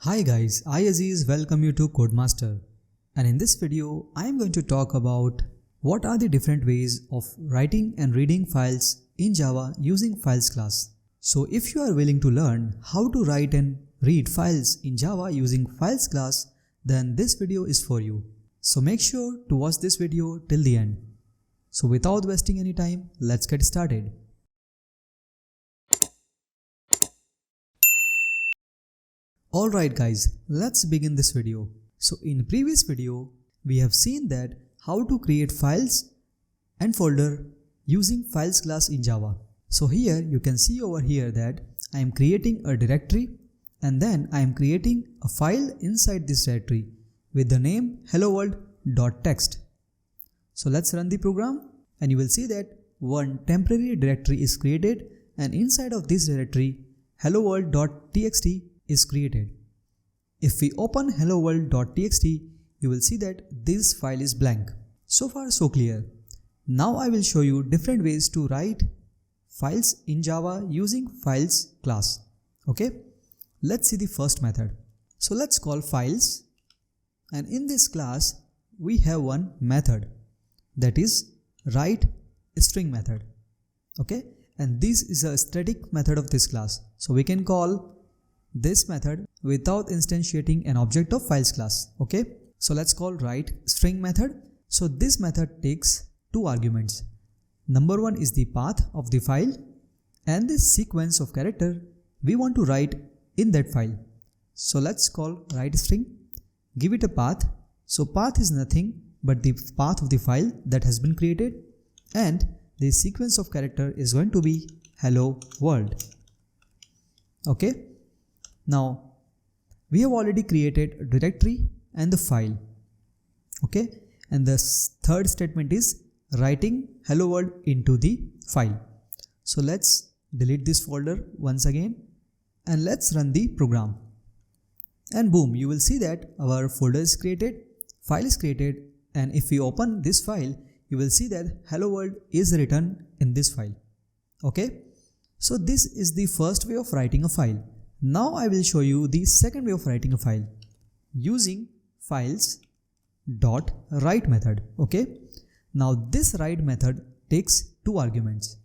Hi guys, I Aziz welcome you to CoedMaster, and in this video I am going to talk about what are the different ways of writing and reading files in Java using files class. So if you are willing to learn how to write and read files in Java using files class, then this video is for you. So make sure to watch this video till the end. So without wasting any time, let's get started. Alright guys, let's begin this video. So in previous video, we have seen that how to create files and folder using files class in Java. So here you can see over here that I am creating a directory and then I am creating a file inside this directory with the name helloworld.txt. So let's run the program and you will see that one temporary directory is created and inside of this directory helloworld.txt is created. If we open helloworld.txt, you will see that this file is blank. So far so clear. Now I will show you different ways to write files in Java using files class. Okay, let's see the first method. So let's call files, and in this class we have one method, that is write string method. Okay, and this is a static method of this class, so we can call this method without instantiating an object of files class. Okay, so let's call write string method. So this method takes two arguments. Number one is the path of the file and the sequence of character we want to write in that file. So let's call write string, give it a path. So path is nothing but the path of the file that has been created, and the sequence of character is going to be hello world. Okay, now we have already created a directory and the file. Okay, and the third statement is writing hello world into the file. So let's delete this folder once again and let's run the program. And boom, you will see that our folder is created, file is created, and if we open this file, you will see that hello world is written in this file. Okay, so this is the first way of writing a file. Now I will show you the second way of writing a file using files.write method. Okay, now this write method takes two arguments.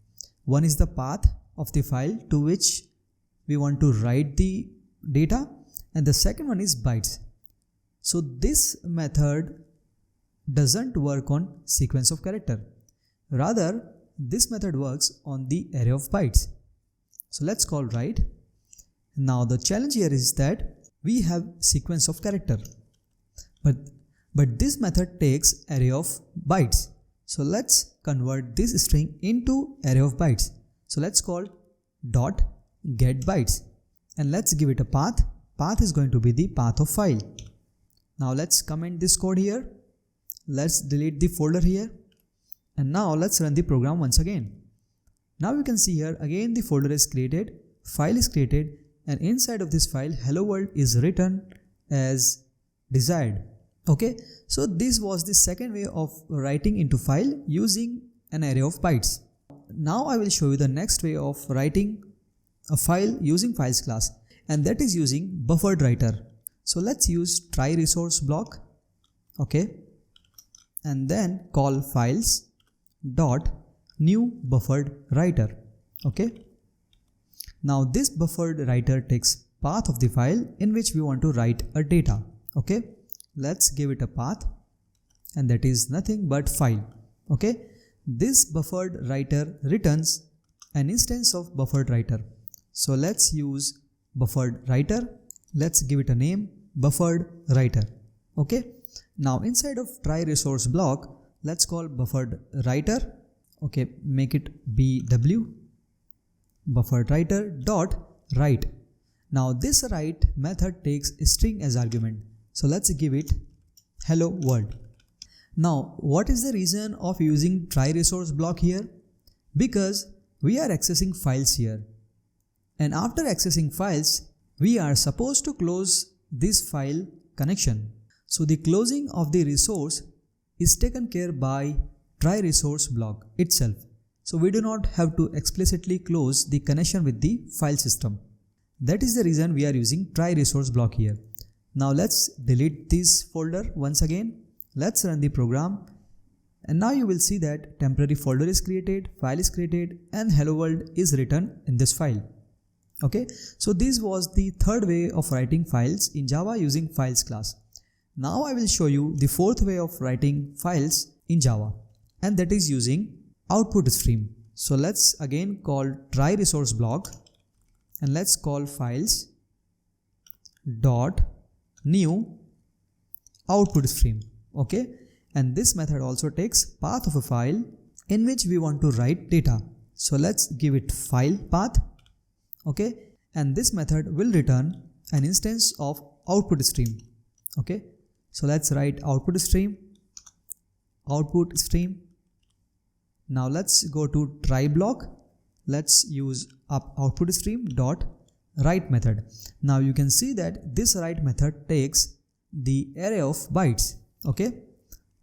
One is the path of the file to which we want to write the data, and the second one is bytes. So this method doesn't work on sequence of character. Rather, this method works on the array of bytes. So let's call write. Now the challenge here is that we have sequence of character, but this method takes array of bytes. So let's convert this string into array of bytes. So let's call dot get bytes and let's give it a path. Path is going to be the path of file. Now let's comment this code here. Let's delete the folder here, and now let's run the program once again. Now you can see here again the folder is created, file is created, and inside of this file hello world is written as desired. Okay, so this was the second way of writing into file using an array of bytes. Now I will show you the next way of writing a file using files class, and that is using BufferedWriter. So let's use try resource block. Okay, and then call files dot new BufferedWriter. Okay, now this BufferedWriter takes path of the file in which we want to write a data. Okay, let's give it a path, and that is nothing but file. Okay, this BufferedWriter returns an instance of BufferedWriter. So let's use BufferedWriter. Let's give it a name, BufferedWriter. Okay, now inside of try resource block, let's call BufferedWriter. Okay, make it BW, BufferedWriter dot write. Now this write method takes a string as argument. So let's give it hello world. Now what is the reason of using try resource block here? Because we are accessing files here, and after accessing files we are supposed to close this file connection. So the closing of the resource is taken care by try resource block itself. So we do not have to explicitly close the connection with the file system. That is the reason we are using try resource block here. Now let's delete this folder once again. Let's run the program. And now you will see that temporary folder is created, file is created, and hello world is written in this file. Okay, so this was the third way of writing files in Java using files class. Now I will show you the fourth way of writing files in Java, and that is using OutputStream. So let's again call try resource block, and let's call files dot new OutputStream. Okay, and this method also takes path of a file in which we want to write data. So let's give it file path. Okay, and this method will return an instance of OutputStream. Okay, so let's write OutputStream. Now let's go to try block. Let's use OutputStream dot write method. Now you can see that this write method takes the array of bytes. Okay,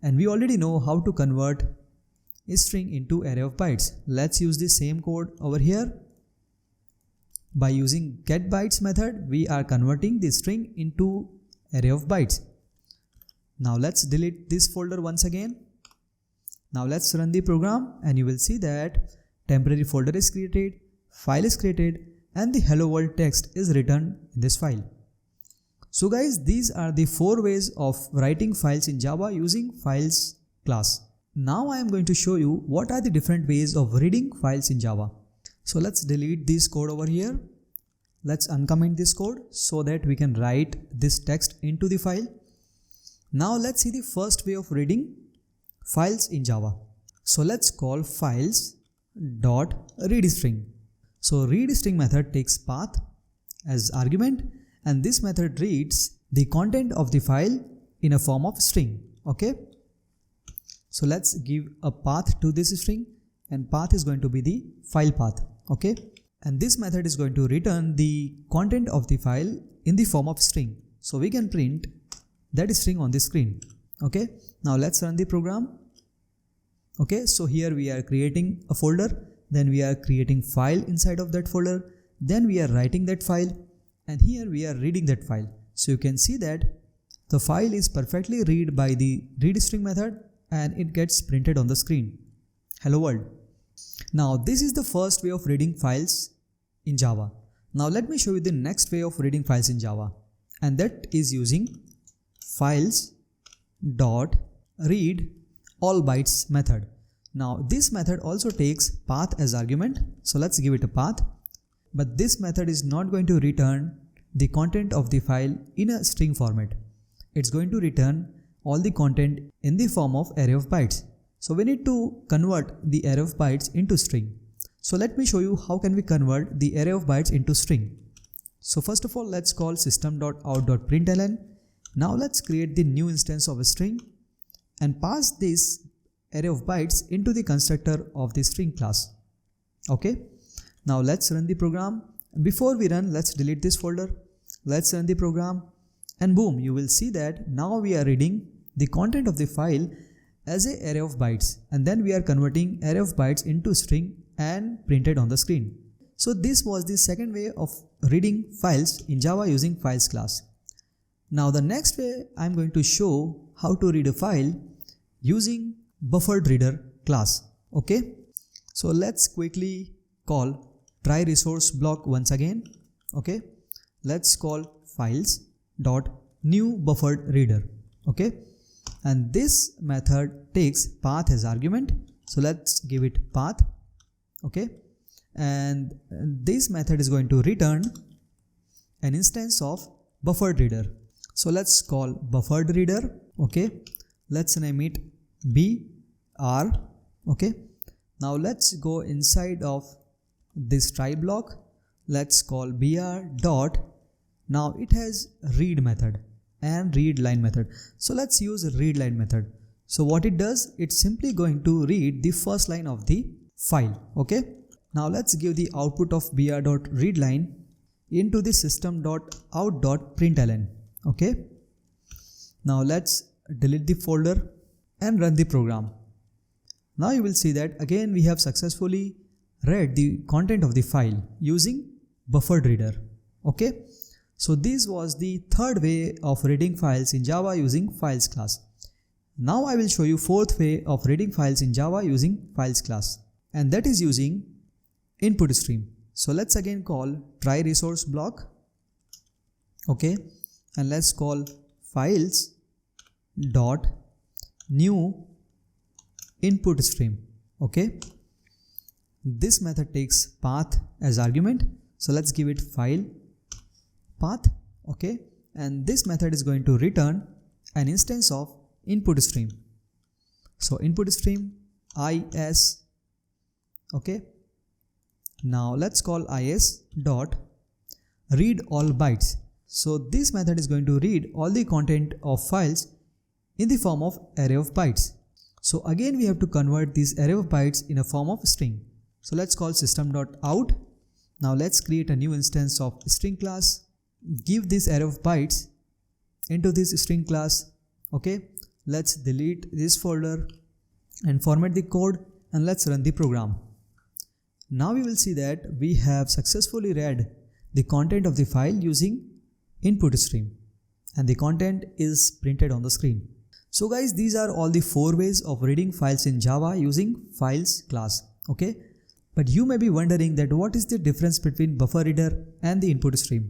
and we already know how to convert a string into array of bytes. Let's use the same code over here. By using getBytes method, we are converting the string into array of bytes. Now let's delete this folder once again. Now let's run the program, and you will see that temporary folder is created, file is created, and the hello world text is written in this file. So guys, these are the 4 ways of writing files in Java using files class. Now I am going to show you what are the different ways of reading files in Java. So let's delete this code over here. Let's uncomment this code so that we can write this text into the file. Now let's see the first way of reading files in Java. So let's call files dot read string. So read string method takes path as argument, and this method reads the content of the file in a form of string. Okay, so let's give a path to this string, and path is going to be the file path. Okay, and this method is going to return the content of the file in the form of string, so we can print that string on the screen. Okay, now let's run the program. Okay, so here we are creating a folder, then we are creating file inside of that folder, then we are writing that file, and here we are reading that file. So you can see that the file is perfectly read by the read string method, and it gets printed on the screen. Hello world. Now this is the first way of reading files in Java. Now let me show you the next way of reading files in Java, and that is using files dot read all bytes method. Now this method also takes path as argument, so let's give it a path. But this method is not going to return the content of the file in a string format. It's going to return all the content in the form of array of bytes. So we need to convert the array of bytes into string. So let me show you how can we convert the array of bytes into string. So first of all, let's call system.out.println. Now let's create the new instance of a string and pass this array of bytes into the constructor of the string class. Okay, now let's run the program. Before we run, let's delete this folder. Let's run the program, and boom, you will see that now we are reading the content of the file as an array of bytes, and then we are converting array of bytes into string and printed on the screen. So this was the second way of reading files in Java using files class. Now the next way I'm going to show how to read a file using BufferedReader class. Okay, so let's quickly call try resource block once again. Okay, let's call files dot new BufferedReader. Okay, and this method takes path as argument, so let's give it path. Okay, and this method is going to return an instance of BufferedReader. So let's call BufferedReader. Okay, let's name it BR. Okay, now let's go inside of this try block. Let's call BR dot. Now it has read method and read line method. So let's use read line method. So what it does, it's simply going to read the first line of the file. Okay, now let's give the output of br.readline into the system.out.println. Okay, now let's delete the folder and run the program. Now you will see that again we have successfully read the content of the file using BufferedReader. Okay, So this was the third way of reading files in Java using files class. Now I will show you fourth way of reading files in Java using files class, and that is using InputStream. So let's again call try resource block, okay, and let's call files dot new InputStream, okay. This method takes path as argument, so let's give it file path, okay, and this method is going to return an instance of InputStream. So InputStream is, okay. Now let's call is dot read all bytes. So this method is going to read all the content of files in the form of array of bytes. So again we have to convert this array of bytes in a form of string. So let's call system.out. Now let's create a new instance of string class, give this array of bytes into this string class, okay. Let's delete this folder and format the code, and let's run the program. Now we will see that we have successfully read the content of the file using InputStream, and the content is printed on the screen. So guys, these are all the 4 ways of reading files in Java using files class, okay. But you may be wondering that what is the difference between BufferedReader and the InputStream.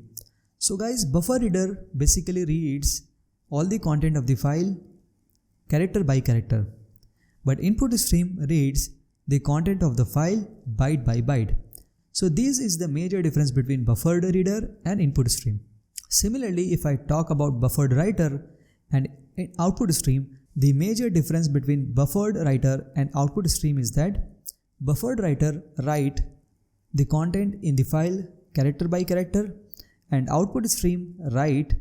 So guys, BufferedReader basically reads all the content of the file character by character, but InputStream reads the content of the file byte by byte. So this is the major difference between BufferedReader and InputStream. Similarly, if I talk about BufferedWriter and OutputStream, the major difference between BufferedWriter and OutputStream is that BufferedWriter write the content in the file character by character, and OutputStream write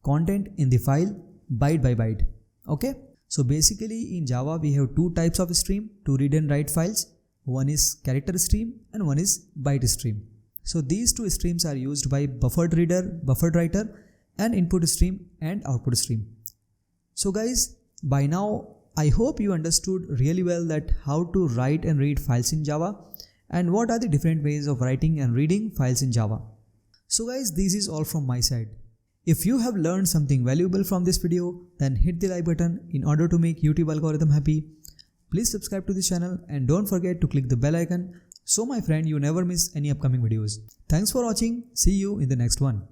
content in the file byte by byte, okay. So basically in Java we have 2 types of stream to read and write files. One is character stream and one is byte stream. So these 2 streams are used by BufferedReader, BufferedWriter, and InputStream and OutputStream. So guys, by now I hope you understood really well that how to write and read files in Java and what are the different ways of writing and reading files in Java. So guys, this is all from my side. If you have learned something valuable from this video, then hit the like button in order to make YouTube algorithm happy. Please subscribe to this channel and don't forget to click the bell icon so my friend you never miss any upcoming videos. Thanks for watching. See you in the next one.